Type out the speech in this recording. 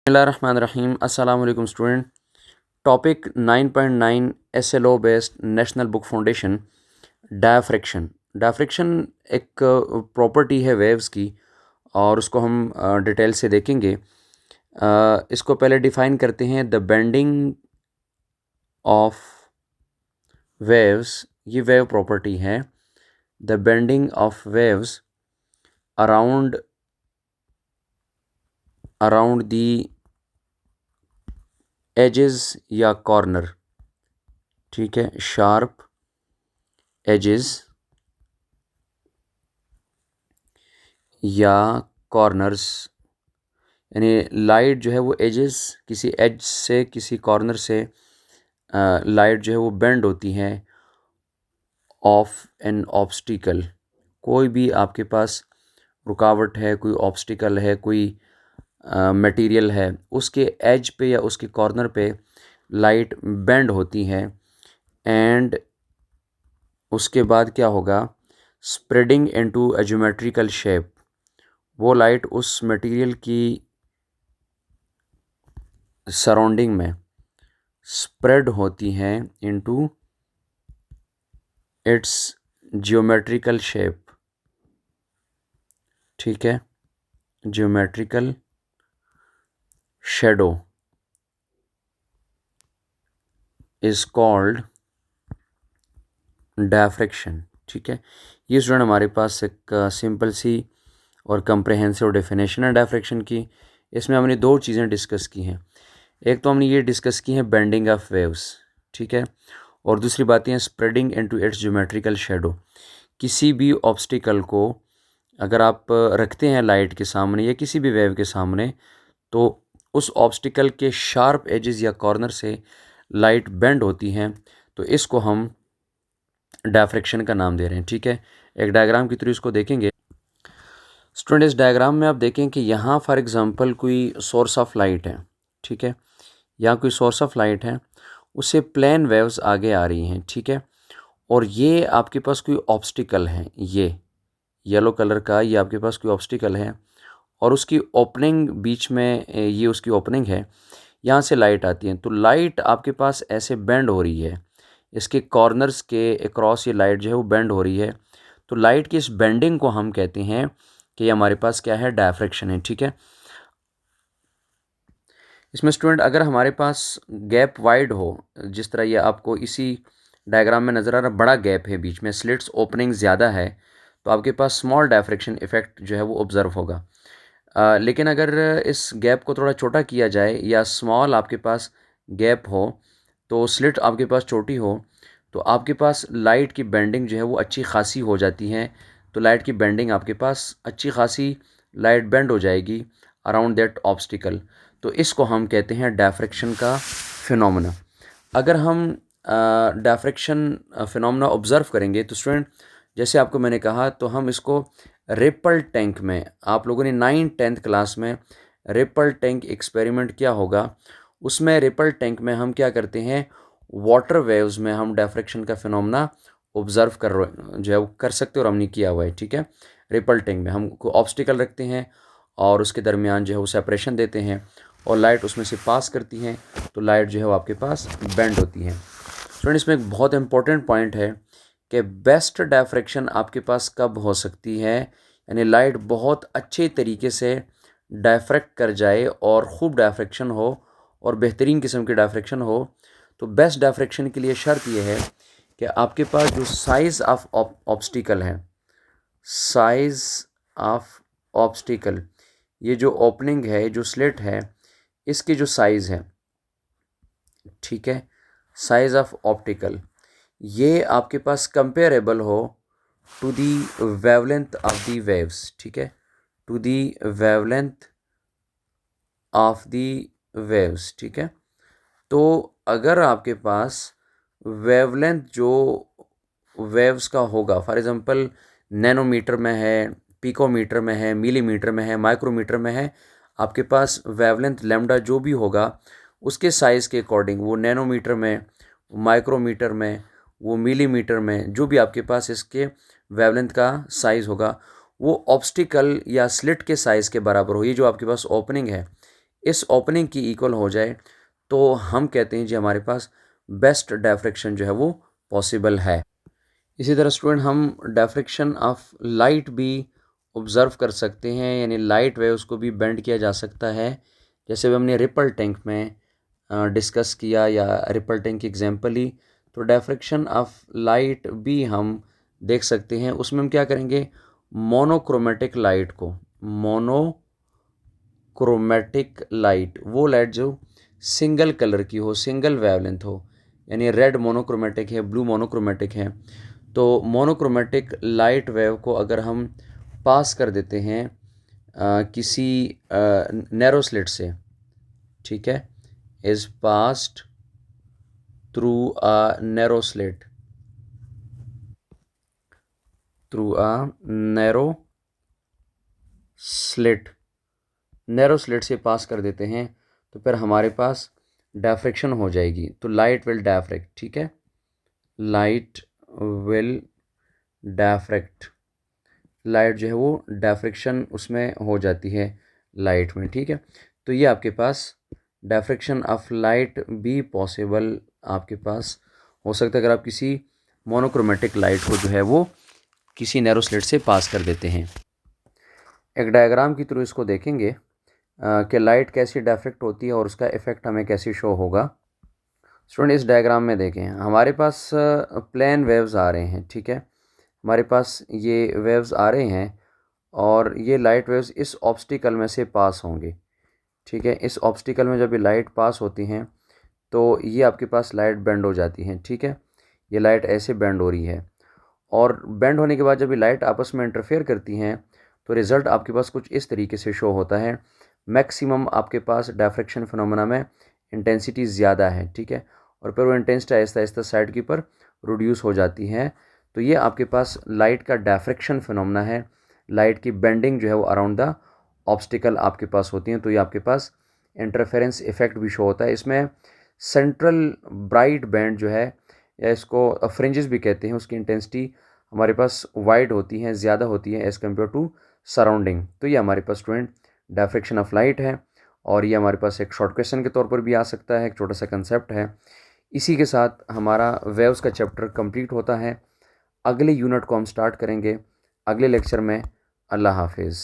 बिस्मिल्लाहिर्रहमानिर्रहीम। अस्सलाम वालेकुम student. Topic 9.9 SLO based national book foundation. Diffraction. Diffraction एक प्रॉपर्टी है वेव्स की और उसको हम डिटेल से देखेंगे। इसको पहले डिफ़ाइन करते हैं। द बेंडिंग ऑफ वेव्स, ये वेव प्रॉपर्टी है। The bending of waves around the edges या कॉर्नर, ठीक है, शार्प एजेस या कॉर्नर्स, यानी लाइट जो है वो एजेस, किसी एज से किसी कॉर्नर से लाइट जो है वो बेंड होती है ऑफ एन ऑब्स्टिकल। कोई भी आपके पास रुकावट है, कोई ऑब्स्टिकल है, कोई मटेरियल है, उसके एज पे या उसके कॉर्नर पे लाइट बेंड होती है। एंड उसके बाद क्या होगा? Spreading into a geometrical shape. वो लाइट उस मटेरियल की सराउंडिंग में स्प्रेड होती हैं इनटू इट्स ज्योमेट्रिकल शेप, ठीक है, geometrical shadow is called diffraction. ठीक है, ये स्टूडेंट हमारे पास एक सिंपल सी और कंप्रहेंसिव डेफिनेशन है डायफ्रैक्शन की। इसमें हमने दो चीज़ें डिस्कस की हैं। एक तो हमने ये डिस्कस की है बेंडिंग ऑफ वेव्स, ठीक है, और दूसरी बातें हैं spreading into its geometrical shadow. किसी भी ऑब्स्टिकल को अगर आप रखते हैं लाइट के सामने या किसी भी वेव के सामने, तो उस ऑब्स्टिकल के शार्प एजेस या कॉर्नर से लाइट बेंड होती हैं, तो इसको हम डायफ्रैक्शन का नाम दे रहे हैं। ठीक है, एक डायग्राम के थ्रू इसको देखेंगे। स्टूडेंट, इस डायग्राम में आप देखें कि यहाँ फॉर एग्जांपल कोई सोर्स ऑफ लाइट है, ठीक है, यहाँ कोई सोर्स ऑफ लाइट है, उससे प्लेन वेव्स आगे आ रही हैं, ठीक है, और ये आपके पास कोई ऑब्स्टिकल है, ये येलो कलर का, ये आपके पास कोई ऑब्स्टिकल है और उसकी ओपनिंग बीच में, ये उसकी ओपनिंग है, यहाँ से लाइट आती है। तो लाइट आपके पास ऐसे बेंड हो रही है, इसके कॉर्नर्स के अक्रॉस ये लाइट जो है वो बेंड हो रही है। तो लाइट की इस बेंडिंग को हम कहते हैं कि ये हमारे पास क्या है? डायफ्रैक्शन है। ठीक है, इसमें स्टूडेंट अगर हमारे पास गैप वाइड हो, जिस तरह ये आपको इसी डायग्राम में नज़र आ रहा, बड़ा गैप है बीच में, स्लिट्स ओपनिंग ज़्यादा है, तो आपके पास स्मॉल डायफ्रैक्शन इफेक्ट जो है वो ऑब्ज़र्व होगा। लेकिन अगर इस गैप को थोड़ा छोटा किया जाए या स्मॉल आपके पास गैप हो, तो स्लिट आपके पास छोटी हो, तो आपके पास लाइट की बेंडिंग जो है वो अच्छी खासी हो जाती है। तो लाइट की बेंडिंग आपके पास अच्छी खासी लाइट बेंड हो जाएगी अराउंड दैट ऑब्स्टिकल। तो इसको हम कहते हैं डायफ्रैक्शन का फिनोमेना। अगर हम डायफ्रैक्शन फिनोमेना ऑब्ज़र्व करेंगे तो स्टूडेंट, जैसे आपको मैंने कहा, तो हम इसको रिपल टैंक में, आप लोगों ने 9th-10th क्लास में रिपल टैंक एक्सपेरिमेंट किया होगा, उसमें रिपल टैंक में हम क्या करते हैं, वाटर वेव्स में हम डायफ्रैक्शन का फिनोमेना ऑब्ज़र्व जो है वो कर सकते हैं, और हमने किया हुआ है। ठीक है, रिपल टैंक में हम को ऑब्स्टिकल रखते हैं और उसके दरमियान जो है वो सेपरेशन देते हैं और लाइट उसमें से पास करती हैं, तो लाइट जो है वो आपके पास बेंड होती है। स्टूडेंट, इसमें एक बहुत इंपॉर्टेंट पॉइंट है कि बेस्ट डायफ्रैक्शन आपके पास कब हो सकती है, यानी लाइट बहुत अच्छे तरीके से डायफ्रैक्ट कर जाए और ख़ूब डायफ्रैक्शन हो और बेहतरीन किस्म की डायफ्रैक्शन हो। तो बेस्ट डायफ्रैक्शन के लिए शर्त यह है कि आपके पास जो साइज़ ऑफ ऑब्स्टिकल है, साइज़ ऑफ ऑब्स्टिकल, ये जो ओपनिंग है, जो स्लिट है, इसकी जो साइज़ है, ठीक है, साइज़ ऑफ ऑप्टिकल, ये आपके पास कंपेरेबल हो to the wavelength of the waves. ठीक है, to the wavelength of the waves. ठीक है, तो अगर आपके पास वेवलेंथ जो वेव्स का होगा, फॉर एग्जांपल नैनोमीटर में है, पिकोमीटर में है, मिलीमीटर में है, माइक्रोमीटर में है, आपके पास वेवलेंथ लैम्डा जो भी होगा उसके साइज़ के अकॉर्डिंग, वो नैनोमीटर में, माइक्रोमीटर में, वो मिलीमीटर में, जो भी आपके पास इसके वेवलेंथ का साइज़ होगा, वो ऑब्स्टिकल या स्लिट के साइज़ के बराबर हो। ये जो आपके पास ओपनिंग है, इस ओपनिंग की इक्वल हो जाए तो हम कहते हैं जी हमारे पास बेस्ट डायफ्रेक्शन जो है वो पॉसिबल है। इसी तरह स्टूडेंट हम डायफ्रेक्शन ऑफ लाइट भी ऑब्ज़र्व कर सकते हैं, यानी लाइट वेव्स को भी बेंड किया जा सकता है। जैसे हमने रिपल टैंक में डिस्कस किया या रिपल टैंक की एग्जांपल ली, तो डायफ्रेक्शन ऑफ लाइट भी हम देख सकते हैं। उसमें हम क्या करेंगे, मोनोक्रोमेटिक लाइट को, मोनोक्रोमेटिक लाइट वो लाइट जो सिंगल कलर की हो, सिंगल वेवलेंथ हो, यानी रेड मोनोक्रोमेटिक है, ब्लू मोनोक्रोमेटिक है, तो मोनोक्रोमेटिक लाइट वेव को अगर हम पास कर देते हैं किसी नैरो स्लिट से, ठीक है, is passed through a narrow slit, through a narrow slit, narrow slit से पास कर देते हैं तो फिर हमारे पास डायफ्रेक्शन हो जाएगी, तो लाइट विल डायफ्रेक्ट, ठीक है, लाइट विल डायफ्रेक्ट, लाइट जो है वो डायफ्रेक्शन उसमें हो जाती है लाइट में, ठीक है। तो ये आपके पास डायफ्रेक्शन ऑफ लाइट भी पॉसिबल आपके पास हो सकता है अगर आप किसी मोनोक्रोमेटिक लाइट को जो है वो किसी नैरो स्लिट से पास कर देते हैं। एक डायग्राम के थ्रू इसको देखेंगे कि लाइट कैसी डायफ्रेक्ट होती है और उसका इफ़ेक्ट हमें कैसे शो होगा। स्टूडेंट इस डायग्राम में देखें, हमारे पास प्लेन वेव्स आ रहे हैं, ठीक है, हमारे पास ये वेव्स आ रहे हैं और ये लाइट वेव्स इस ऑब्स्टिकल में से पास होंगे, ठीक है। इस ऑब्स्टिकल में जब ये लाइट पास होती हैं तो ये आपके पास लाइट बेंड हो जाती हैं, ठीक है, ये लाइट ऐसे बेंड हो रही है और बेंड होने के बाद जब ये लाइट आपस में इंटरफेयर करती हैं तो रिज़ल्ट आपके पास कुछ इस तरीके से शो होता है। मैक्सिमम आपके पास डायफ्रेक्शन फिनोमेना में इंटेंसिटी ज़्यादा है, ठीक है, और फिर वो इंटेंसिटी आहिस्ता आहिस्ता साइड के ऊपर रिड्यूस हो जाती है। तो ये आपके पास लाइट का डायफ्रेक्शन फिनोमेना है, लाइट की बेंडिंग जो है वो अराउंड द ऑब्स्टिकल आपके पास होती हैं। तो ये आपके पास इंटरफेरेंस इफेक्ट भी शो होता है। इसमें सेंट्रल ब्राइट बैंड जो है या इसको फ्रिंजेस भी कहते हैं, उसकी इंटेंसिटी हमारे पास वाइड होती है, ज़्यादा होती है एज़ कम्पेयर टू सराउंडिंग। तो ये हमारे पास स्टूडेंट डायफ्रेक्शन ऑफ लाइट है और ये हमारे पास एक शॉर्ट क्वेश्चन के तौर पर भी आ सकता है, एक छोटा सा कंसेप्ट है। इसी के साथ हमारा वेव्स का चैप्टर कंप्लीट होता है। अगले यूनिट को हम स्टार्ट करेंगे अगले लेक्चर में। अल्लाह हाफिज़।